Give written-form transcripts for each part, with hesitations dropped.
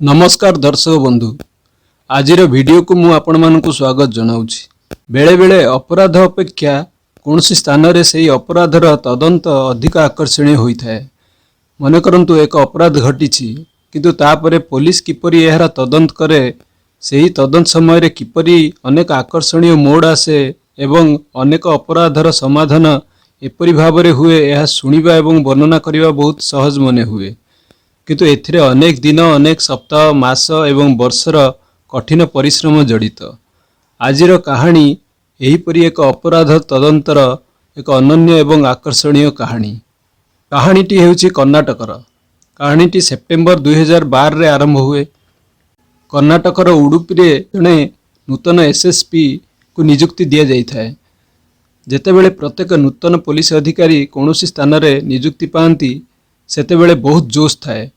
नमस्कार दर्शक बंधु आज वीडियो को मु आपण मानकु स्वागत जनाउछि। बेले बेले अपराध अपेक्षा कौन स्थान रे सही अपराधर तदंत अधिक आकर्षणीय होइथाय। मन करंतु एक अपराध घटिछि किंतु तापरे पुलिस किपरि एहार तदंत करे, सही तदंत समय रे किपरि अनेक आकर्षणीय मोड़ आसे एवं अनेक अपराधर समाधान एपरि भाबरे हुए यह सुनिबा एवं वर्णना करिबा बहुत सहज मने हुए। किंतु एथिरे अनेक दिन, अनेक सप्ताह, मास एवं वर्षर कठिन परिश्रम जड़ित। आजिर कहानी एहीपरि एक अपराध तदंतर एक अनन्य एवं आकर्षणीय कहानी। कहानीटी हेउछि कर्णाटकर। कहानीटी सेप्टेम्बर 2012 रे आरंभ हुए। कर्णाटकर उडुपी रे जणे नूतन एसएसपी को नियुक्ति दिया जाइथाय। जेतेबेले प्रत्येक नूतन पुलिस अधिकारी कौनसी स्थान रे नियुक्ति पाती सेतेबेले बहुत जोश थाए।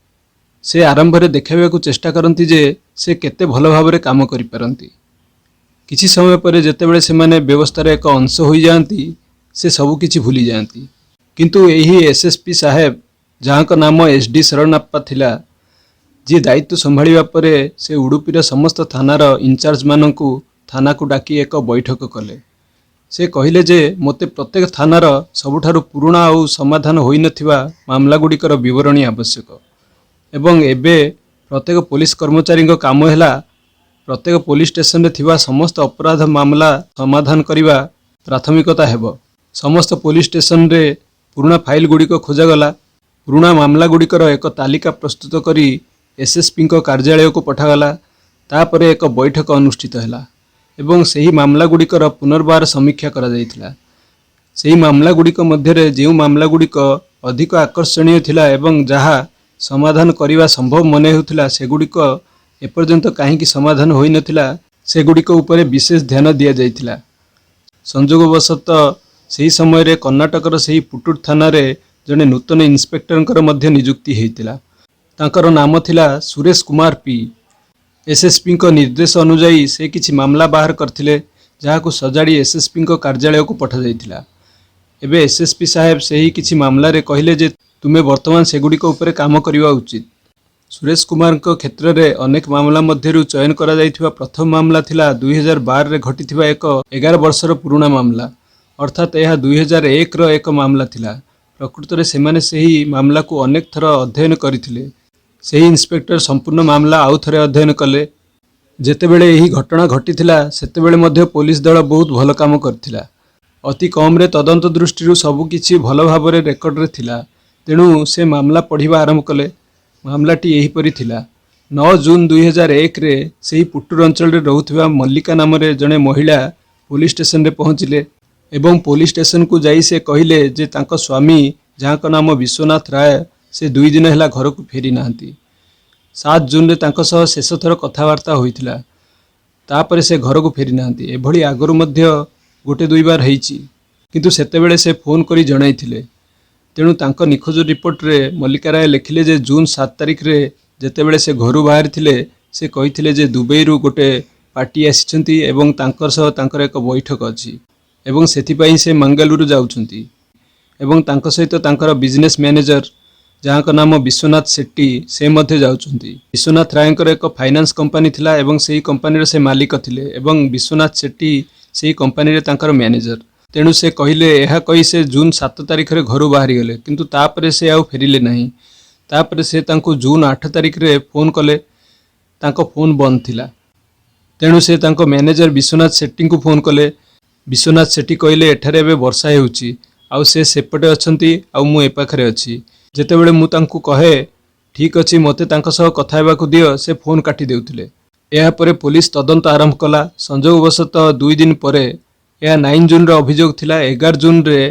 से आरंभ रे देखाइबा को चेष्टा करती जे से केते भल भाबरे काम करि परंती। किछि समय पर जेतेबेले से माने व्यवस्था एक अंश हो जाती से सबु किछि भूली जाती। किंतु यही एसएसपी साहेब जहाँ नाम एसडी शरणप्पा थिला, जी दायित्व संभाळिबा परे से उडुपीर समस्त थानार इंचार्ज मानकु थाना को डाकी एक बैठक कले। से कहिले जे मोते प्रत्येक थानार सबुठारु पुराणा और समाधान होई नथिबा मामला गुड़िकर विवरणी आवश्यक एवं एबे प्रत्येक पुलिस कर्मचारी काम हैला प्रत्येक पुलिस स्टेशन रे थिबा समस्त अपराध मामला समाधान करिबा प्राथमिकता हेबो। समस्त पुलिस स्टेशन रे पुराणा फाइल गुड़िक खोजा गला। पुराणा मामला गुड़िकर एक तालिका प्रस्तुत करी एसएसपी कार्यालय को पठागला। तापरे एक बैठक अनुष्ठित हैला एवं सही मामला गुड़िकर पुनर्बार समीक्षा करा जायथिला। सही मामला गुड़िक मध्यरे जो मामला गुड़िक अधिक आकर्षणीय थिला एवं जहा समाधान करिबा संभव मने होउथिला सेगुड़िक एपर्यंत काहेकि समाधान होई नथिला सेगुड़िक उपरे विशेष ध्यान दिया जायथिला। संजोगवशत सही समय रे कर्णाटकर सही पुटुर थाना रे जने नूतन इन्स्पेक्टर मध्य नियुक्ति हेतिला। तांकर नाम थिला सुरेश कुमार पी। एसएसपी निर्देश अनुजाई से किछि मामला बाहर करथिले जहाको सजाड़ी एसएसपी कार्यालय को पठा जाइथिला। एबे एसएसपी साहेब सही किछि मामला रे कहिले जे तुमे वर्तमान सेगुड़ी उपरे काम करिवा उचित। सुरेश कुमार क्षेत्र रे अनेक मामला मध्यरु चयन करा जाइथिबा प्रथम मामला थिला 2012 रे घटिथिबा एक 11 वर्षर पुराना मामला, अर्थात यह 2001 रो एक मामला थिला। प्रकृत रे सेमाने सही मामला को अनेक थर अध्ययन करिथिले। सही इंस्पेक्टर संपूर्ण मामला आउ थरे अध्ययन कले। जेतेबेले यही घटना घटिथिला सेतेबेले मध्य पुलिस दल बहुत भल काम करथिला। अति कम रे तदंत दृष्टि सबु किछि भल भाबरे रेकर्ड रे थिला। तेणु से मामला पढ़िबा आरंभ कले। मामलाटी एहीपरि थिला। 9 जून 2001 रे सही पुटुर अंचल रे रहुथिबा मल्लिका नाम रे जणे महिला पुलिस स्टेशन रे पहुंचिले एवं पुलिस स्टेशन को जाई से कहिले जे तांको स्वामी जहाँ नाम विश्वनाथ राय से 2 दिन हैला घर को फेरी नाहंती। 7 जून रे तांको सह शेष थर कथावार्ता होइथिला। तापरे से घर को फेरी नाहंती। एभली आगरु मध्य गोटे 2 बार हेइची किंतु सेतेबेले से फोन करी जणाइथिले। तेणु तांको निखोज रिपोर्ट रे मल्लिका राय लिखिले जे जून 7 तारिख रे जेतेबेले से घरु बाहर थिले से कहिथिले जे दुबई रु गोटे पार्टी आसिछंती एवं तांकर सह तांकर एक बैठक अछि एवं सेथिपई से मंगलुरु जाउछंती एवं तांको सहित तांकर बिजनेस मैनेजर जहाँ का नाम विश्वनाथ शेट्टी से मध्य जाउछंती। विश्वनाथ रायकर एक फाइनान्स कंपनी थिला एवं सेही कंपनी रे से मालिक थिले एवं विश्वनाथ शेट्टी सेही कंपनी रे तांकर मैनेजर। तेणु से कहिले यह कही से जून 7 तारिख रे घरु बाहरी गले किंतु तापरे से आउ फेरिले नहीं। तापरे से तांको जून 8 तारिख रे फोन कले, तांको फोन बंद थिला। तेणु से तांको मैनेजर विश्वनाथ शेट्टी को फोन कले। विश्वनाथ शेट्टी कहिले एठारे एबे वर्षा हेउची आउ से सेपटे अछंती आउ मु ए पाखरे अछि। जेतेबेले मु तांको कहे ठीक अछि मते तांको सह कथा हेबाकू दियो से फोन काटी देउथिले। एहा परे पुलिस तदंत आरंभ कला। संजोगवशत 2 दिन परे यह 9 जून रे अभियोग थिला। 11 जून रे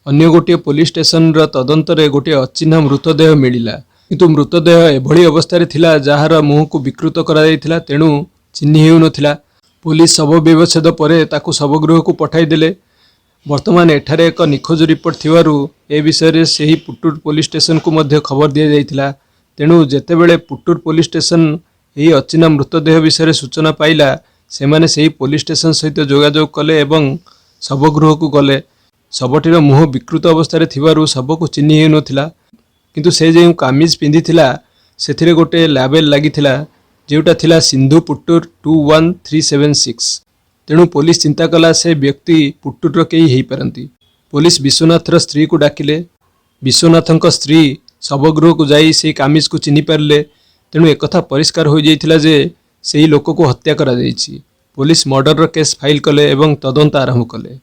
अन्य गोटे पुलिस स्टेशन र तदंत रे गोटे अचिन्ह मृतदेह मिलिला। किंतु मृतदेह एभली अवस्था रे थिला जहार मुह को विकृत करा जायथिला, तेणु चिन्हि हेउ नथिला। पुलिस शव व्यवच्छेद परे ताकू शवगृह को पठाई देले। वर्तमान एठारे एक निखोज रिपोर्ट थिवारु ए विषय रे सेही पुटुर पुलिस स्टेशन को मध्य खबर दिया जायथिला। तेणु जेतेबेले पुटुर पुलिस स्टेशन एही अचिन्ह मृतदेह विषय रे सूचना पाइला सेमाने सेही पुलिस स्टेशन सहित जोगाजोग कले एवं शवगृह को गले। शवटीर मुह विकृत अवस्था रे थिवारु शव को चिन्हि हेउ नथिला। किंतु से जे कामिज पिंधिथिला सेथिरे गोटे लेबल लागिथिला जोटा थिला सिंधु पुट्टूर 21376। तेणु पुलिस चिंता कला से व्यक्ति पुट्टूर कई हो पारती। पुलिस विश्वनाथर स्त्री को डाकिले। विश्वनाथ स्त्री शवगृह को जाई से कामिज को चिन्ह पारे। तेणु एक परिष्कार हो जाइथिला जे से ही लोक को हत्या करा जाइछि। पुलिस मर्डर केस फाइल कले एवं तदंत आरंभ कले।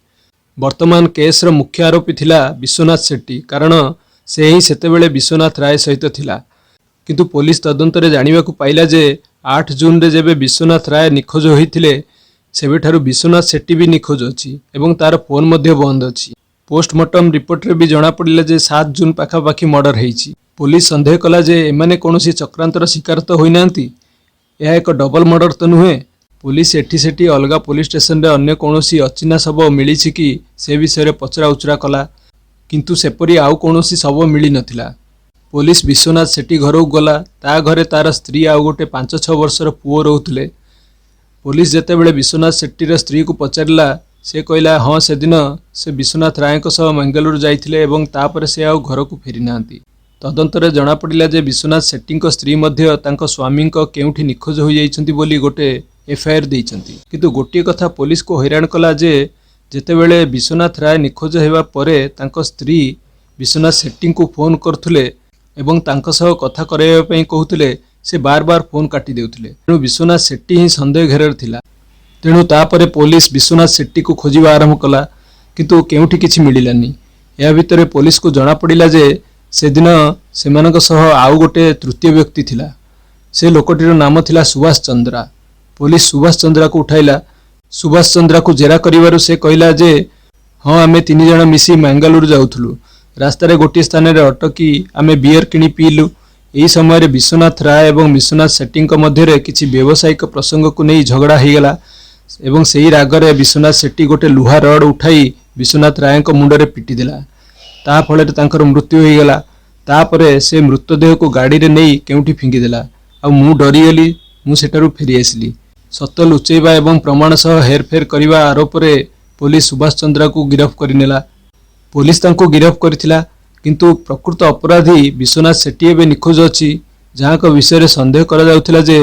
वर्तमान केस मुख्य आरोपी थिला विश्वनाथ सेट्टी, कारण से ही सेतेबेले विश्वनाथ राय सहित थिला। किंतु पुलिस तदंत रे जानिबा को पाइला जे 8 जून रे जेबे विश्वनाथ राय निखोज होइथिले सेबेठारु विश्वनाथ सेट्टी भी निखोज अछि एवं तार फोन मध्य बंद अछि। पोस्टमार्टम रिपोर्ट रे भी जना पड़िला जे 7 जून पाखापाखी मर्डर हेइछि। पुलिस संदेह कला जे एमाने कोनोसी चक्रांतर शिकार तो होई नांती। यह एक डबल मर्डर तो नुहे। पुलिस एठी सेठी अलगा पुलिस स्टेशन रे अन्य कोनोसी अचिना शव मिली कि से विषय पचरा उचरा कला, किंतु सेपरी आउ कोनोसी शव मिली नथिला। पुलिस विश्वनाथ सेट्टी घर को गला। ता घरे तार स्त्री आउ गोटे 5-6 वर्षर पुओ रोहुथिले। पुलिस जेतेबेले विश्वनाथ सेट्टीर स्त्री को पचारिला से कहला हाँ से दिन से विश्वनाथ राय सह मंगलूर जाइथिले एवं तापर से आउ घर को फेरी नांती। तदंतरे जना पड़िला जे विश्वनाथ सेट्टी स्त्री मध्य तांको स्वामी केउठी निखोज हो जाइछंती बोली गोटे एफआईआर देइछंती। किंतु गोटे कथा पुलिस को हैरान कला जे जेतेबेले विश्वनाथ राय निखोज हेबा परे तांको स्त्री विश्वनाथ सेट्टी को फोन करथुले एवं तांको सह कथा कराइबा पई कहूथिले से बार बार फोन काटी देउथिले। तेणु विश्वनाथ सेट्टी ही संदेह घेर थिला। तेणु तापरे पुलिस विश्वनाथ सेट्टी को खोजिबा आरंभ कला, किंतु केउठी किछि मिलिलानी। या भितरे पुलिस को जना पड़िला जे से दिन सेमानक सह आउ गोटे तृतीय व्यक्ति थिला। से लोकटीर नाम थिला सुभाष चंद्रा। पुलिस सुभाष चंद्रा को उठाइला। सुभाष चंद्रा को जेरा करिवारु से कहला जे हाँ आमे 3 जण मिसी मंगलूर जाउथुलु। रास्ता रे गोटे स्थान रे अटकी आमे बियर किनी पीलु। एही समय रे विश्वनाथ राय एवं विश्वनाथ सेट्टी मध्य रे किछि व्यावसायिक प्रसंग को नहीं झगड़ा हो गला एवं सेही रागरे विश्वनाथ सेट्टी गोटे लुहा रड उठाई विश्वनाथ राय मुंड रे पिटी देला। ता फଳରେ तांकर मृत्यु हो गला। तापरे से मृतदेह को गाड़ी रे नहीं केउठी फिंगी देला। आ मु डरीगली। मु सेटारु फेरी आसली। सत लुचेबा एवं प्रमाण सह हेरफेर करने आरोप रे पुलिस सुभाष चंद्रा को गिरफ्त करनेला। पुलिस तांको गिरफ्त करथिला, किंतु प्रकृत अपराधी विश्वनाथ सेट्टी एबे निखोज अछि, जहां विषय रे संदेह करा जाउथिला जे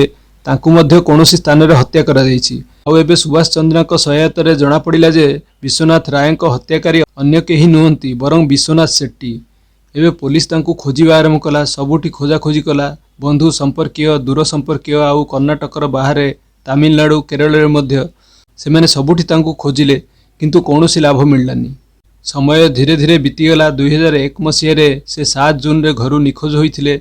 तांको मध्य कोनोसी स्थान रे हत्या करा जाइछि। आ एबे सुभाष चंद्रा को सहायता रे जणा पड़िला जे विश्वनाथ राय को हत्याकारी अन्य केही नुहंती बरं विश्वनाथ सेट्टी। एबे पुलिस तांको खोजिबा आरंभ कला। सबुठी खोजा खोजी कला। बंधु संपर्कीय, दूर संपर्कीय आउ कर्णाटकर बाहरे, तमिलनाडु, केरल रे मध्य सेमाने सबुठी तांको खोजिले, किंतु कोनोसी लाभ मिललानी। समय धीरे धीरे बीतीगला। 2001 मसीह रे से 7 जून रे घरु निखोज होइथिले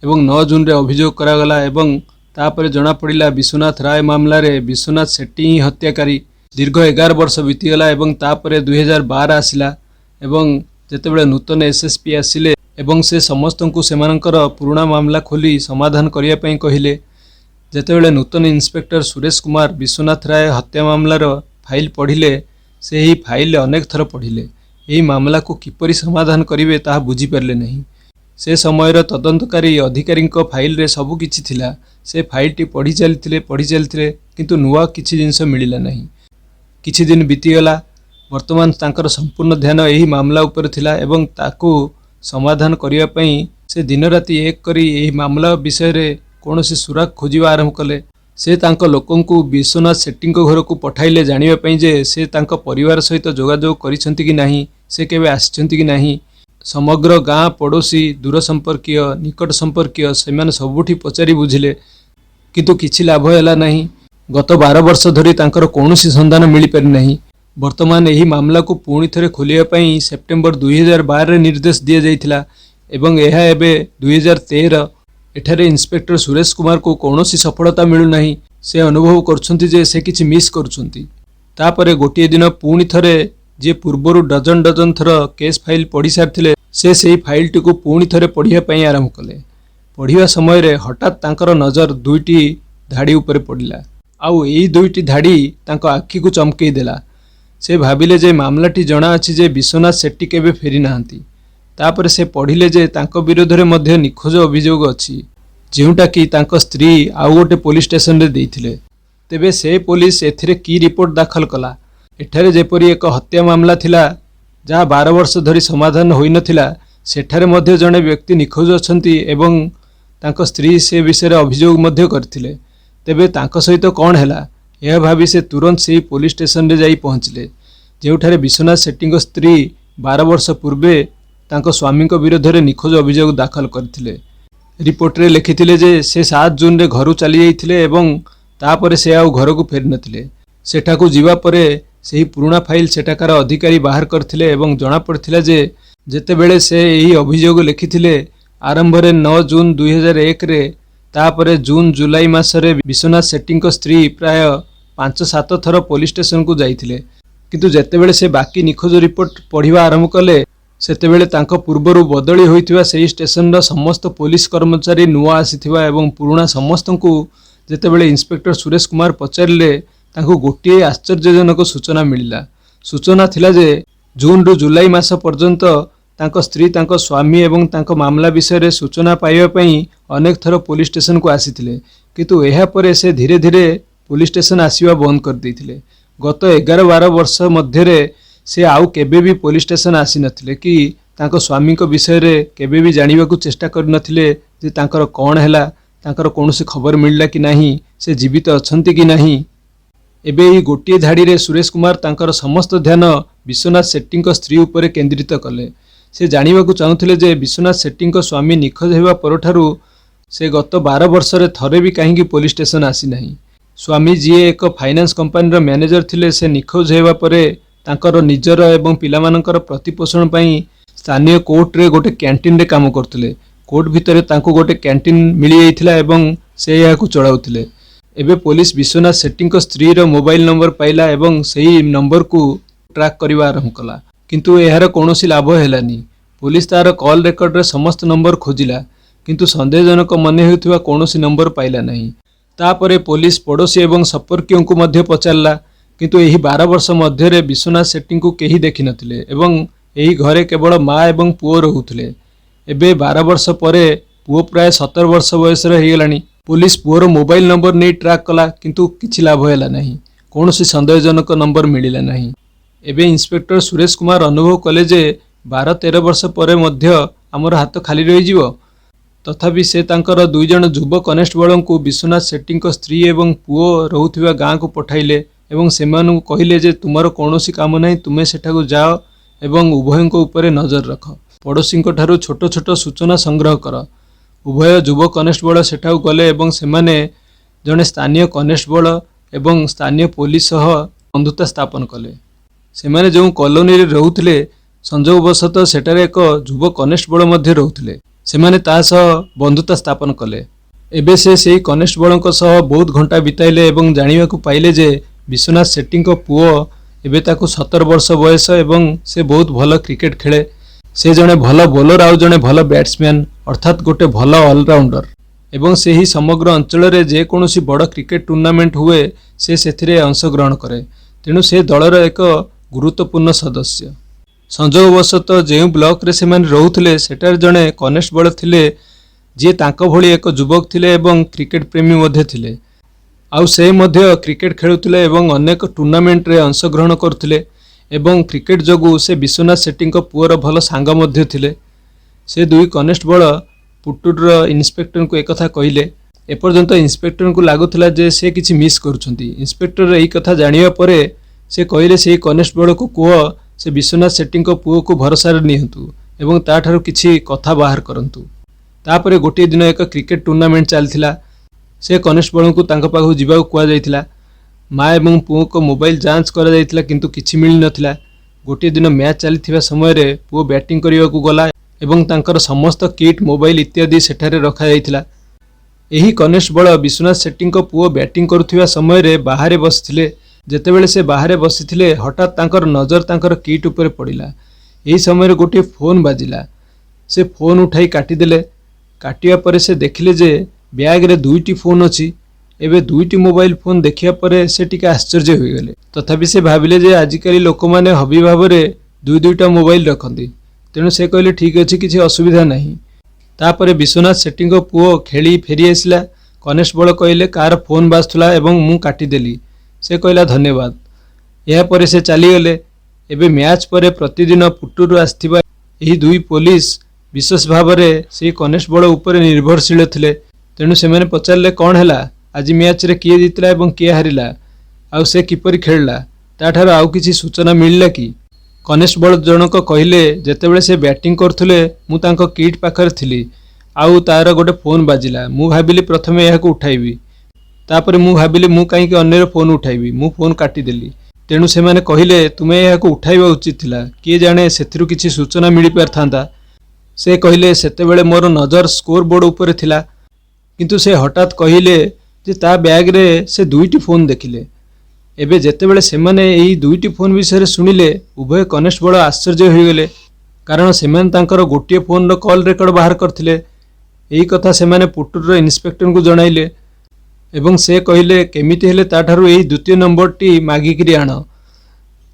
एवं 9 जून रे अभियोग करागला एवं तापरे जना पड़िला विश्वनाथ राय मामला रे विश्वनाथ सेट्टी ही हत्याकारी। दीर्घ 11 वर्ष बीतीगला एवं तापरे 2012 आसिला एवं जेतेबेले नूतन एसएसपी आसिले एवं से समस्त को सेमानकर पुराना मामला खोली समाधान करिया पई कहिले। जेतेबेले नूतन इंस्पेक्टर सुरेश कुमार विश्वनाथ राय हत्या मामलार फाइल पढ़िले, से ही फाइल अनेक थर पढ़िले। यही मामला को किपरि समाधान करिवे ताहा बुझी पारले नहीं। से समयर तदंतकारी अधिकारी फाइल रे सबु किछि थिला। से फाइल टी पढ़ी चलथिले किंतु नुआ किछि जिंस मिलिला नहीं। किछि दिन बीतीगला। वर्तमान तांकर संपूर्ण ध्यान यही मामला उपर थिला एवं ताकू समाधान करिया पई से दिन राति एक करी यही मामला विषय रे कोनोसी सुराग खोजिबा आरंभ कले। से तांको लोकंकु विश्वनाथ सेट्टी घर को पठाइले जानिबा पई जे से तांको परिवार सहित जोगाजोग करिसंती कि नाही, से केबे आसिसंती कि नाही। समग्र गाँ पड़ोसी, दूर संपर्कीय, निकट संपर्कीय सेमाने सबुठी पचारि बुझिले, किंतु किछि लाभ हैला नाही। गत 12 वर्ष धरी तांकर कोनोसी संधान मिली पारि नाही। वर्तमान यही मामला को पुणी थरे खोलिया पई सेप्टेम्बर 2012 रे निर्देश दिया जाइथिला एवं यह एबे 2013 एठारे इंस्पेक्टर सुरेश कुमार को कोनोसी सफलता मिलु नाही। से अनुभव करछंती जे से किछि मिस करछंती। तापरे गोटिए दिन पुणी थरे जे पूर्वरु डजन थर केस फाइल पढ़ी सारथिले, से सेही फाइल टी को पुणी थरे पढ़िया पई आरंभ कले। पढ़िया समय रे हठात तांकर नजर 2टी धाड़ी ऊपर पड़िला। आउ एई 2टी धाड़ी तांको आखि को चमकेई देला। से भाबिले जे मामलाटी जना अछि जे विश्वनाथ सेट्टी केबे फेरी नाहंती। तापरे से पढ़िले जे तांको विरोध रे मध्य निखोज अभियोग अछि, जेउटा कि तांको स्त्री आउ गोटे पुलिस स्टेशन रे देइथिले। तेबे से पुलिस एथिरे की रिपोर्ट दाखल कला। एठारे जेपरि एक हत्या मामला थिला जहाँ 12 वर्ष धरी समाधान होई नथिला, सेठारे मध्य जणे व्यक्ति निखोज अछंती एवं तांको स्त्री से विषय अभियोग मध्य करथिले। ତେବେ ତାଙ୍କ ସହିତ କ'ଣ ହେଲା ଏହା ଭାବି ସେ ତୁରନ୍ତ ସେହି ପୋଲିସ ଷ୍ଟେସନରେ ଯାଇ ପହଞ୍ଚିଲେ, ଯେଉଁଠାରେ ବିଶ୍ୱନାଥ ସେଠୀଙ୍କ ସ୍ତ୍ରୀ 12 ବର୍ଷ ପୂର୍ବେ ତାଙ୍କ ସ୍ୱାମୀଙ୍କ ବିରୋଧରେ ନିଖୋଜ ଅଭିଯୋଗ ଦାଖଲ କରିଥିଲେ। ରିପୋର୍ଟରେ ଲେଖିଥିଲେ ଯେ ସେ 7 ଜୁନରେ ଘରୁ ଚାଲିଯାଇଥିଲେ ଏବଂ ତାପରେ ସେ ଆଉ ଘରକୁ ଫେରିନଥିଲେ। ସେଠାକୁ ଯିବା ପରେ ସେହି ପୁରୁଣା ଫାଇଲ ସେଠାକାର ଅଧିକାରୀ ବାହାର କରିଥିଲେ ଏବଂ ଜଣାପଡ଼ିଥିଲା ଯେ ଯେତେବେଳେ ସେ ଏହି ଅଭିଯୋଗ ଲେଖିଥିଲେ ଆରମ୍ଭରେ 9 ଜୁନ 2001ରେ, ତାପରେ ଜୁନ ଜୁଲାଇ ମାସରେ ବିଶ୍ୱନାଥ ସେଠୀଙ୍କ ସ୍ତ୍ରୀ ପ୍ରାୟ 5-7 ଥର ପୋଲିସ ଷ୍ଟେସନକୁ ଯାଇଥିଲେ। କିନ୍ତୁ ଯେତେବେଳେ ସେ ବାକି ନିଖୋଜ ରିପୋର୍ଟ ପଢ଼ିବା ଆରମ୍ଭ କଲେ ସେତେବେଳେ ତାଙ୍କ ପୂର୍ବରୁ ବଦଳି ହୋଇଥିବା ସେହି ଷ୍ଟେସନର ସମସ୍ତ ପୋଲିସ କର୍ମଚାରୀ ନୂଆ ଆସିଥିବା ଏବଂ ପୁରୁଣା ସମସ୍ତଙ୍କୁ ଯେତେବେଳେ ଇନ୍ସପେକ୍ଟର ସୁରେଶ କୁମାର ପଚାରିଲେ ତାଙ୍କୁ ଗୋଟିଏ ଆଶ୍ଚର୍ଯ୍ୟଜନକ ସୂଚନା ମିଳିଲା। ସୂଚନା ଥିଲା ଯେ ଜୁନରୁ ଜୁଲାଇ ମାସ ପର୍ଯ୍ୟନ୍ତ ତାଙ୍କ ସ୍ତ୍ରୀ ତାଙ୍କ ସ୍ୱାମୀ ଏବଂ ତାଙ୍କ ମାମଲା ବିଷୟରେ ସୂଚନା ପାଇବା ପାଇଁ ଅନେକ ଥର ପୋଲିସ ଷ୍ଟେସନକୁ ଆସିଥିଲେ, କିନ୍ତୁ ଏହାପରେ ସେ ଧୀରେ ଧୀରେ ପୋଲିସ ଷ୍ଟେସନ ଆସିବା ବନ୍ଦ କରିଦେଇଥିଲେ। ଗତ 11-12 ବର୍ଷ ମଧ୍ୟରେ ସେ ଆଉ କେବେ ବି ପୋଲିସ ଷ୍ଟେସନ ଆସିନଥିଲେ କି ତାଙ୍କ ସ୍ୱାମୀଙ୍କ ବିଷୟରେ କେବେ ବି ଜାଣିବାକୁ ଚେଷ୍ଟା କରିନଥିଲେ ଯେ ତାଙ୍କର କ'ଣ ହେଲା, ତାଙ୍କର କୌଣସି ଖବର ମିଳିଲା କି ନାହିଁ, ସେ ଜୀବିତ ଅଛନ୍ତି କି ନାହିଁ। ଏବେ ଏହି ଗୋଟିଏ ଧାଡ଼ିରେ ସୁରେଶ କୁମାର ତାଙ୍କର ସମସ୍ତ ଧ୍ୟାନ ବିଶ୍ୱନାଥ ସେଠୀଙ୍କ ସ୍ତ୍ରୀ ଉପରେ କେନ୍ଦ୍ରିତ କଲେ। ସେ ଜାଣିବାକୁ ଚାହୁଁଥିଲେ ଯେ ବିଶ୍ୱନାଥ ସେଠୀଙ୍କ ସ୍ୱାମୀ ନିଖୋଜ ହେବା ପରଠାରୁ ସେ ଗତ 12 ବର୍ଷରେ ଥରେ ବି କାହିଁକି ପୋଲିସ ଷ୍ଟେସନ ଆସିନାହିଁ। ସ୍ୱାମୀ ଯିଏ ଏକ ଫାଇନାନ୍ସ କମ୍ପାନୀର ମ୍ୟାନେଜର ଥିଲେ, ସେ ନିଖୋଜ ହେବା ପରେ ତାଙ୍କର ନିଜର ଏବଂ ପିଲାମାନଙ୍କର ପ୍ରତିପୋଷଣ ପାଇଁ ସ୍ଥାନୀୟ କୋର୍ଟରେ ଗୋଟେ କ୍ୟାଣ୍ଟିନରେ କାମ କରୁଥିଲେ। କୋର୍ଟ ଭିତରେ ତାଙ୍କୁ ଗୋଟେ କ୍ୟାଣ୍ଟିନ୍ ମିଳିଯାଇଥିଲା ଏବଂ ସେ ଏହାକୁ ଚଳାଉଥିଲେ। ଏବେ ପୋଲିସ ବିଶ୍ୱନାଥ ସେଠୀଙ୍କ ସ୍ତ୍ରୀର ମୋବାଇଲ ନମ୍ବର ପାଇଲା ଏବଂ ସେହି ନମ୍ବରକୁ ଟ୍ରାକ୍ କରିବା ଆରମ୍ଭ କଲା, କିନ୍ତୁ ଏହାର କୌଣସି ଲାଭ ହେଲାନି। ପୋଲିସ ତାର କଲ୍ ରେକର୍ଡରେ ସମସ୍ତ ନମ୍ବର ଖୋଜିଲା, କିନ୍ତୁ ସନ୍ଦେହଜନକ ମନେ ହେଉଥିବା କୌଣସି ନମ୍ବର ପାଇଲା ନାହିଁ। ତାପରେ ପୋଲିସ ପଡ଼ୋଶୀ ଏବଂ ସମ୍ପର୍କୀୟଙ୍କୁ ମଧ୍ୟ ପଚାରିଲା, କିନ୍ତୁ ଏହି 12 ବର୍ଷ ମଧ୍ୟରେ ବିଶ୍ୱନାଥ ସେଠୀଙ୍କୁ କେହି ଦେଖିନଥିଲେ ଏବଂ ଏହି ଘରେ କେବଳ ମା ଏବଂ ପୁଅ ରହୁଥିଲେ। ଏବେ 12 ବର୍ଷ ପରେ ପୁଅ ପ୍ରାୟ 17 ବର୍ଷ ବୟସର ହୋଇଗଲାଣି। ପୋଲିସ ପୁଅର ମୋବାଇଲ ନମ୍ବର ନେଇ ଟ୍ରାକ୍ କଲା, କିନ୍ତୁ କିଛି ଲାଭ ହେଲା ନାହିଁ। କୌଣସି ସନ୍ଦେହଜନକ ନମ୍ବର ମିଳିଲା ନାହିଁ। ଏବେ ଇନ୍ସପେକ୍ଟର ସୁରେଶ କୁମାର ଅନୁଭବ କଲେ ଯେ 12-13 ବର୍ଷ ପରେ ମଧ୍ୟ ଆମର ହାତ ଖାଲି ରହିଯିବ। ତଥାପି ସେ ତାଙ୍କର 2 ଜଣ ଯୁବ କନେଷ୍ଟବଳଙ୍କୁ ବିଶ୍ୱନାଥ ସେଠୀଙ୍କ ସ୍ତ୍ରୀ ଏବଂ ପୁଅ ରହୁଥିବା ଗାଁକୁ ପଠାଇଲେ ଏବଂ ସେମାନଙ୍କୁ କହିଲେ ଯେ ତୁମର କୌଣସି କାମ ନାହିଁ, ତୁମେ ସେଠାକୁ ଯାଅ ଏବଂ ଉଭୟଙ୍କ ଉପରେ ନଜର ରଖ। ପଡ଼ୋଶୀଙ୍କ ଠାରୁ ଛୋଟ ଛୋଟ ସୂଚନା ସଂଗ୍ରହ କର। ଉଭୟ ଯୁବ କନେଷ୍ଟବଳ ସେଠାକୁ ଗଲେ ଏବଂ ସେମାନେ ଜଣେ ସ୍ଥାନୀୟ କନେଷ୍ଟବଳ ଏବଂ ସ୍ଥାନୀୟ ପୋଲିସ ସହ ବନ୍ଧୁତା ସ୍ଥାପନ କଲେ। ସେମାନେ ଯେଉଁ କଲୋନୀରେ ରହୁଥିଲେ, ସଂଯୋଗବଶତଃ ସେଠାରେ ଏକ ଯୁବ କନେଷ୍ଟବଳ ମଧ୍ୟ ରହୁଥିଲେ। ସେମାନେ ତା ସହ ବନ୍ଧୁତା ସ୍ଥାପନ କଲେ। ଏବେ ସେ ସେହି କନେଷ୍ଟବଳଙ୍କ ସହ ବହୁତ ଘଣ୍ଟା ବିତାଇଲେ ଏବଂ ଜାଣିବାକୁ ପାଇଲେ ଯେ ବିଶ୍ୱନାଥ ସେଠୀଙ୍କ ପୁଅ ଏବେ ତାକୁ 17 ବର୍ଷ ବୟସ ଏବଂ ସେ ବହୁତ ଭଲ କ୍ରିକେଟ ଖେଳେ। ସେ ଜଣେ ଭଲ ବୋଲର ଆଉ ଜଣେ ଭଲ ବ୍ୟାଟ୍ସମ୍ୟାନ୍, ଅର୍ଥାତ୍ ଗୋଟେ ଭଲ ଅଲରାଉଣ୍ଡର ଏବଂ ସେହି ସମଗ୍ର ଅଞ୍ଚଳରେ ଯେକୌଣସି ବଡ଼ କ୍ରିକେଟ ଟୁର୍ଣ୍ଣାମେଣ୍ଟ ହୁଏ ସେ ସେଥିରେ ଅଂଶଗ୍ରହଣ କରେ। ତେଣୁ ସେ ଦଳର ଏକ ଗୁରୁତ୍ୱପୂର୍ଣ୍ଣ ସଦସ୍ୟ। ସଂଯୋଗବଶତଃ ଯେଉଁ ବ୍ଲକରେ ସେମାନେ ରହୁଥିଲେ ସେଠାରେ ଜଣେ କନେଷ୍ଟବଳ ଥିଲେ ଯିଏ ତାଙ୍କ ଭଳି ଏକ ଯୁବକ ଥିଲେ ଏବଂ କ୍ରିକେଟ ପ୍ରେମୀ ମଧ୍ୟ ଥିଲେ। ଆଉ ସେ ମଧ୍ୟ କ୍ରିକେଟ ଖେଳୁଥିଲେ ଏବଂ ଅନେକ ଟୁର୍ଣ୍ଣାମେଣ୍ଟରେ ଅଂଶଗ୍ରହଣ କରୁଥିଲେ ଏବଂ କ୍ରିକେଟ ଯୋଗୁଁ ସେ ବିଶ୍ୱନାଥ ସେଠୀଙ୍କ ପୁଅର ଭଲ ସାଙ୍ଗ ମଧ୍ୟ ଥିଲେ। ସେ 2 କନେଷ୍ଟବଳ ପୁଟୁରର ଇନ୍ସପେକ୍ଟରଙ୍କୁ ଏକଥା କହିଲେ। ଏପର୍ଯ୍ୟନ୍ତ ଇନ୍ସପେକ୍ଟରଙ୍କୁ ଲାଗୁଥିଲା ଯେ ସେ କିଛି ମିସ୍ କରୁଛନ୍ତି। ଇନ୍ସପେକ୍ଟର ଏହି କଥା ଜାଣିବା ପରେ ସେ କହିଲେ ସେହି କନେଷ୍ଟବଳକୁ କୁହ ସେ ବିଶ୍ୱନାଥ ସେଠୀଙ୍କ ପୁଅକୁ ଭରସାରେ ନିଅନ୍ତୁ ଏବଂ ତାଠାରୁ କିଛି କଥା ବାହାର କରନ୍ତୁ। ତାପରେ ଗୋଟିଏ ଦିନ ଏକ କ୍ରିକେଟ ଟୁର୍ଣ୍ଣାମେଣ୍ଟ ଚାଲିଥିଲା। ସେ କନେଷ୍ଟବଳଙ୍କୁ ତାଙ୍କ ପାଖକୁ ଯିବାକୁ କୁହାଯାଇଥିଲା। ମା ଏବଂ ପୁଅଙ୍କ ମୋବାଇଲ ଯାଞ୍ଚ କରାଯାଇଥିଲା, କିନ୍ତୁ କିଛି ମିଳିନଥିଲା। ଗୋଟିଏ ଦିନ ମ୍ୟାଚ୍ ଚାଲିଥିବା ସମୟରେ ପୁଅ ବ୍ୟାଟିଂ କରିବାକୁ ଗଲା ଏବଂ ତାଙ୍କର ସମସ୍ତ କିଟ୍, ମୋବାଇଲ ଇତ୍ୟାଦି ସେଠାରେ ରଖାଯାଇଥିଲା। ଏହି କନେଷ୍ଟବଳ ବିଶ୍ୱନାଥ ସେଠୀଙ୍କ ପୁଅ ବ୍ୟାଟିଂ କରୁଥିବା ସମୟରେ ବାହାରେ ବସିଥିଲେ। ଯେତେବେଳେ ସେ ବାହାରେ ବସିଥିଲେ ହଠାତ୍ ତାଙ୍କର ନଜର ତାଙ୍କର କିଟ୍ ଉପରେ ପଡ଼ିଲା। ଏହି ସମୟରେ ଗୋଟିଏ ଫୋନ୍ ବାଜିଲା। ସେ ଫୋନ୍ ଉଠାଇ କାଟିଦେଲେ। କାଟିବା ପରେ ସେ ଦେଖିଲେ ଯେ ବ୍ୟାଗରେ 2ଟି ଫୋନ୍ ଅଛି। ଏବେ 2ଟି ମୋବାଇଲ ଫୋନ୍ ଦେଖିବା ପରେ ସେ ଟିକେ ଆଶ୍ଚର୍ଯ୍ୟ ହୋଇଗଲେ। ତଥାପି ସେ ଭାବିଲେ ଯେ ଆଜିକାଲି ଲୋକମାନେ ହବି ଭାବରେ 2-2ଟା ମୋବାଇଲ ରଖନ୍ତି। ତେଣୁ ସେ କହିଲେ ଠିକ୍ ଅଛି, କିଛି ଅସୁବିଧା ନାହିଁ। ତାପରେ ବିଶ୍ୱନାଥ ସେଠୀଙ୍କ ପୁଅ ଖେଳି ଫେରି ଆସିଲା। କନେଷ୍ଟବଳ କହିଲେ କାହାର ଫୋନ୍ ବାଜୁଥିଲା ଏବଂ ମୁଁ କାଟିଦେଲି। ସେ କହିଲା ଧନ୍ୟବାଦ। ଏହାପରେ ସେ ଚାଲିଗଲେ। ଏବେ ମ୍ୟାଚ୍ ପରେ ପ୍ରତିଦିନ ପୁଟୁରୁ ଆସିଥିବା ଏହି 2 ପୋଲିସ ବିଶେଷ ଭାବରେ ସେହି କନେଷ୍ଟବଳ ଉପରେ ନିର୍ଭରଶୀଳ ଥିଲେ। ତେଣୁ ସେମାନେ ପଚାରିଲେ କ'ଣ ହେଲା, आज मैच रे किए जीतला एवं किए हारिला आउ से किपरि खेलला ताठार आउ किछि सूचना मिलला कि कनेस्टेबल जनक कहले जेतेबेले से बैटिंग करथुले मु तांको किट पाखर थिली आउ तार गोटे फोन बाजिला मु भाबिली प्रथमे याको उठाइबी तापरे मु भाबिली मु काईके अन्यर फोन उठाइबी मु फोन काटिदेली तेणु से माने कहले तुमे याको उठाइबा उचित थिला किए जाने सेथिरु किछि सूचना मिली पारथांता से कहले सेतेबेले मोर नजर स्कोर बोर्ड ऊपर थिला किंतु से हठात कहले जे ता बैग रे से दुईटी फोन देखिले एबे जेतेबेले सेमाने एई दुईटी फोन विषय शुणिले उभय कनेस्टेबल आश्चर्य होइगले कारण सेमान तांकर गोटिए फोन रो कॉल रेकर्ड बाहर करथिले एई कथा सेमाने पुटुर इन्स्पेक्टर को जणाइले एवं से कहले केमिति हेले ताठारु एई द्वितीय नंबरटी मागिकिरी आण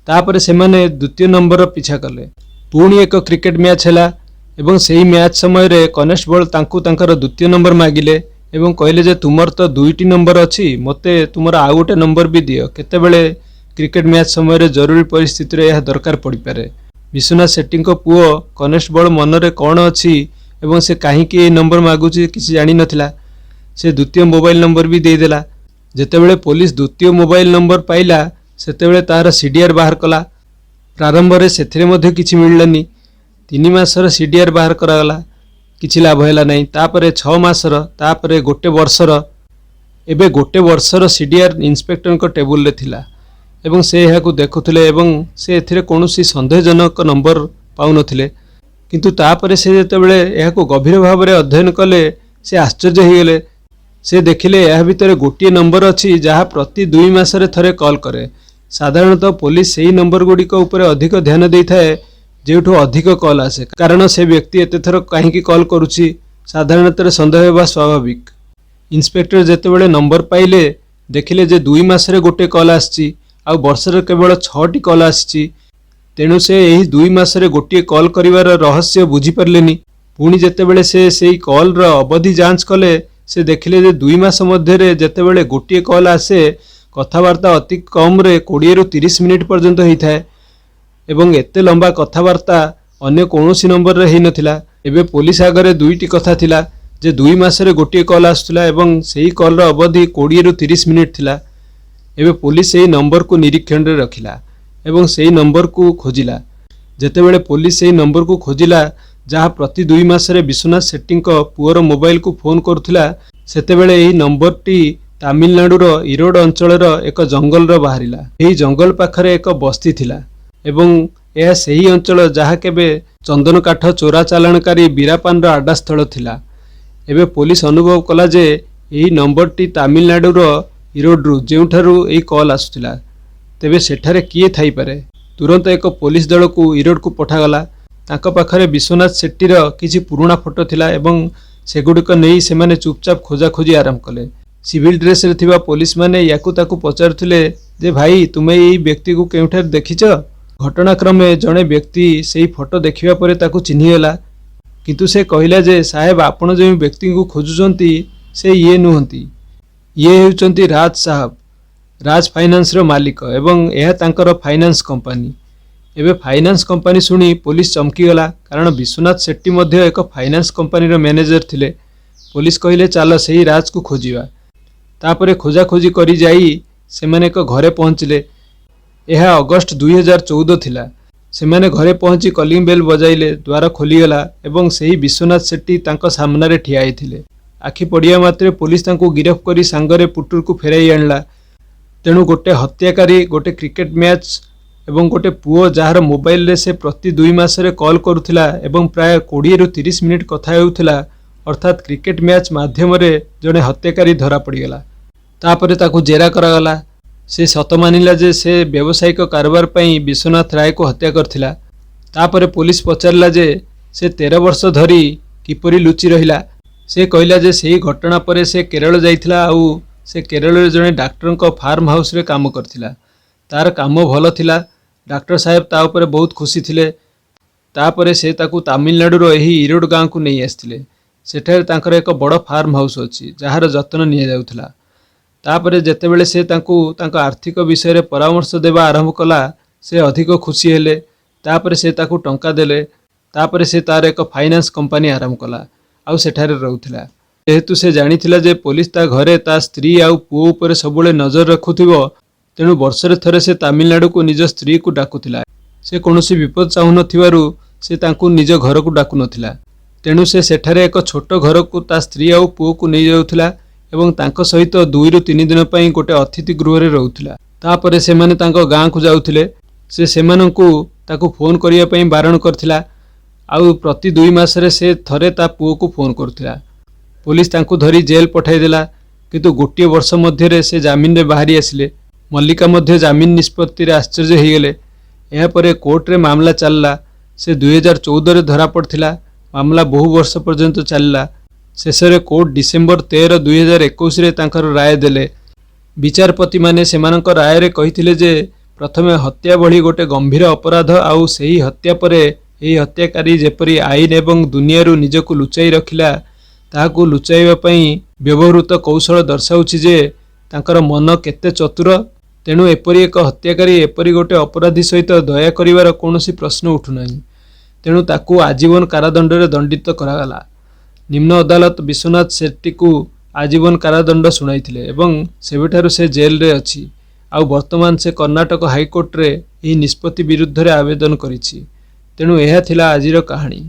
तापरे सेमाने द्वितीय नंबर पीछा कले पुणी एक क्रिकेट मैच हैला एवं सेही मैच समय रे कनेस्टेबल तांकु तांकर द्वितीय नंबर मागिले एवं कहले जे तुमर तो दुईटी नंबर अछि मते तुमर आउ गोटे नंबर भी दियो केतेबेले क्रिकेट मैच समय रे जरूरी परिस्थिति रे यह दरकार पड़ी पारे विश्वनाथ सेट्टी को पुओ कनेस्टेबल मनरे कौन अछि एवं से काहे कि नंबर मागुची किसी जानि नथिला से द्वितीय मोबाइल नंबर भी दे देला जेतेबेले पुलिस द्वितीय मोबाइल नंबर पाइला सेतेबेले तार सीडीआर बाहर कला प्रारंभ रे सेथिरे मध्ये किछि मिललानी 3 मासर सीडीआर बाहर करागला किछि लाभ हैला नहीं तापरे 6 मासर तापरे गोटे वर्षर एबे गोटे वर्षर सीडीआर इन्स्पेक्टर को टेबुल रे थिला एवं से यहाकू देखुथिले एवं से एथिरे कोनोसी संदेहजनक नंबर पाउनथिले किंतु तापरे से जेतेबेले यहाकू गभीर भाव रे अध्ययन कले से आश्चर्य होइगले से देखिले यह भितर गोटिए नंबर अछि जहा प्रति 2 मासरे थरे कॉल करे साधारणतः पुलिस सेही नंबर गुडी को ऊपर अधिक ध्यान देइथाए जेठो अधिक कॉल आसे कारण से व्यक्ति एते थर काहेकि कॉल करूची साधारणतः संदेह हेबा स्वाभाविक इन्स्पेक्टर जेतेबेले नंबर पाइले देखिले जे 2 मासरे गोटे कॉल आछि आ वर्षरे केवल 6टी कॉल आछि तेणु से एही 2 मासरे गोटे कॉल करिवार रहस्य बुझी परलेनी पुणी जेतेबेले से सेही कॉल रो अवधि जांच कले से देखिले जे 2 मास मध्ये रे जेतेबेले गोटे कॉल आसे कथावार्ता अति कम रे 20 रु 30 मिनिट पर्यंत होइथाय एवं एते लंबा कथावार्ता अन्य कोनोसी नंबर रे हेइ नथिला एबे पुलिस आगरे दुईटी कथा थिला जे 2 मासरे गोटे कॉल आसुला एवं सेही कॉल रो अवधि 20 रु 30 मिनिट थिला एबे पुलिस सेही नंबर को निरीक्षण रे रखिला एवं सेही नंबर को खोजिला जेतेबेले पुलिस सेही नंबर को खोजिला जहा प्रति 2 मासरे विश्वनाथ सेट्टी को पुअर मोबाइल को फोन करथिला सेतेबेले एही नंबरटी तमिलनाडु रो इरोड अंचल रो एक जंगल रो बाहरिला एही जंगल पाखरे एक बस्ती थिला एवं यह सही अंचल जहा केबे चंदन काठ चोरा चालाणकारी बीरापान रो आडा स्थल थिला एबे पुलिस अनुभव कला जे एही नंबरटी तमिलनाडु रो इरोड रु जेउठारु एही कॉल आसुथिला तेबे सेठारे किए थाई पारे तुरंत एक पुलिस दल को इरोड को पठागला तांको पाखरे विश्वनाथ सेट्टी रो किछि पुराना फोटो थिला एवं सेगुडिक नेई सेमाने चुपचाप खोजा खोजी आरंभ कले सिविल ड्रेस रे थिबा पुलिस माने याकू ताकू पचारुथिले जे भाई तुमे एही व्यक्ति को केउठार देखिछ घटनाक्रमे जड़े व्यक्ति से फोटो देखिबा परे ताकू चिन्हीगला किंतु से कहला जे साहेब आपण जो व्यक्ति को खोजुचंती से ये नुहंती ये हेउचंती राज साहब राज फाइनान्स रो मालिक एवं यह तांकर फाइनान्स कंपनी एबे फाइनान्स कंपनी सुनी पुलिस चमकी गला कारण विश्वनाथ सेट्टी मध्य एक फाइनान्स कंपनी रो मैनेजर थिले पुलिस कहले चलो सही राज को खोजिबा तापरे खोजा खोजी करी जाई से माने एक घरे पहुंचले यह अगस्त 2014 थिला से माने घरे पहुंची कलिंग बेल बजाइले द्वार खोलीगला एवं सही विश्वनाथ सेट्टी तांको सामना रे ठिया आइथिले आखि पड़िया मात्रे पुलिस तांको गिरफ करी सांगरे पुटुर को फेराई आणला तेणु गोटे हत्याकारी गोटे क्रिकेट मैच एवं गोटे पुओ जार मोबाइल रे से प्रति 2 मासरे कॉल करुथिला एवं प्राय 20 रु 30 मिनिट कथा हेउथिला अर्थात क्रिकेट मैच माध्यम रे जने हत्याकारी धरा पड़ीगला तापरे ताकू जेरा करागला से सत मानिला जे से व्यावसायिक कारोबार पई विश्वनाथ राय को हत्या करथिला तापरे पुलिस पचारला जे से 13 वर्ष धरी किपरि लुचि रहिला से कहला जे सेही घटना परे से केरल जाइथिला आउ से केरल रे जने डॉक्टर को फार्म हाउस रे काम करथिला तार काम भलो थिला डॉक्टर साहेब ता ऊपर बहुत खुशी थिले तापरे से ताकू तमिलनाडु रो एही इरोड गांव को नहीं आस्थिले सेठारे तांकर एक बड़ फार्म हाउस अछि जहार जतन निया जाउथिला तापरे जेतेबेले से तांकू तांको आर्थिक विषय रे परामर्श देबा आरंभ कला से अधिक खुशी हेले तापरे से ताकू टंका देले तापरे से तार एक फाइनान्स कंपनी आरंभ कला आउ सेठारे रहउथिला जेहेतु से जानिथिला जे पुलिस ता घरे ता स्त्री आउ पुओ उपरे सबुले नजर रखुथिबो, तेणु वर्षरे थरे से तामिलनाडु को निज स्त्री को डाकुथिला। से कौनसी विपद चाहू नथिबारु से तांकु निज घर को डाकु नथिला। तेणु से सेठारे एक छोट घर को ता स्त्री आउ पुओ को नहीं जाउथिला एवं तांको सहित 2 रु 3 दिन पई गोटे अतिथि गृह रे रहुथिला। तापरे से माने तांको गां को जाउथिले। से सेमानंकु ताकु फोन करिया पई बारण करथिला। आउ प्रति 2 मासरे से थरे ता पुओ को फोन करथिला। पुलिस तांकु धरी जेल पठाई देला, किंतु गोटे वर्ष मध्य से जामिन रे बाहरी आसिले। मल्लिका मध्य जामिन निष्पत्ति रे आश्चर्य हो गले। एहा परे कोर्ट रे मामला चलला। से 2014 रे धरा पड़थिला। मामला बहु वर्ष पर्यंत चलला। शेषरे कोर्ट डिसेम्बर 13, 2021 रे तांकर राय देले। विचारपति माने सेमानक राय रे कहिथिले जे प्रथमे हत्या भली गोटे गंभीर अपराध आउ सेही हत्या परे एही हत्याकारी जेपरी आईन एवं दुनियारू निजको लुचाई रखिला, ताहाकू लुचाइबा पई व्यवहृत कौशल दर्शाउछि जे तांकर मन केते चतुर। तेणु एपरी एक हत्याकारी एपरी गोटे अपराधी सहित दया करिवार कौनसी प्रश्न उठुनाही। तेणु ताकू आजीवन कारादंड रे दंडित करागला। निम्न अदालत विश्वनाथ शेट्टी को आजीवन कारादंड सुनाइथिले एवं सेबेठारु से जेल रे अछि। आउ वर्तमान से कर्नाटक हाईकोर्ट रे एही निष्पत्ति विरुद्ध रे आवेदन करिछि। तेणु एहा थिला आजिर कहानी।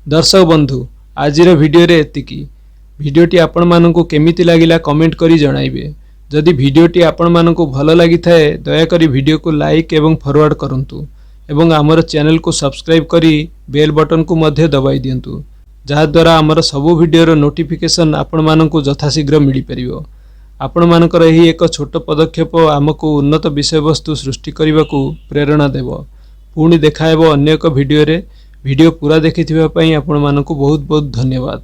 दर्शक बंधु, आजिर वीडियो रे एतिकी। वीडियोटी आपण मानकु केमिति लागिला कमेंट करी जणाइबे। जदि वीडियोटी आपण मानकु भल लागि थाए दया करी वीडियो को लाइक एवं फॉरवर्ड करंतु एवं आमर चैनल को सब्सक्राइब करी बेल बटन को मध्य दबाई दियंतु, जहा द्वारा आमर सबु वीडियोर नोटिफिकेशन आपण मानकु यथाशीघ्र मिली परिबो। आपण मानकर एही एक छोट पदक्षेप आमको उन्नत विषय वस्तु सृष्टि करबाकू प्रेरणा देव। पुणी देखा हेबो अन्य एक वीडियो रे। वीडियो पूरा देखिथिबा पई आपण मानकु बहुत बहुत धन्यवाद।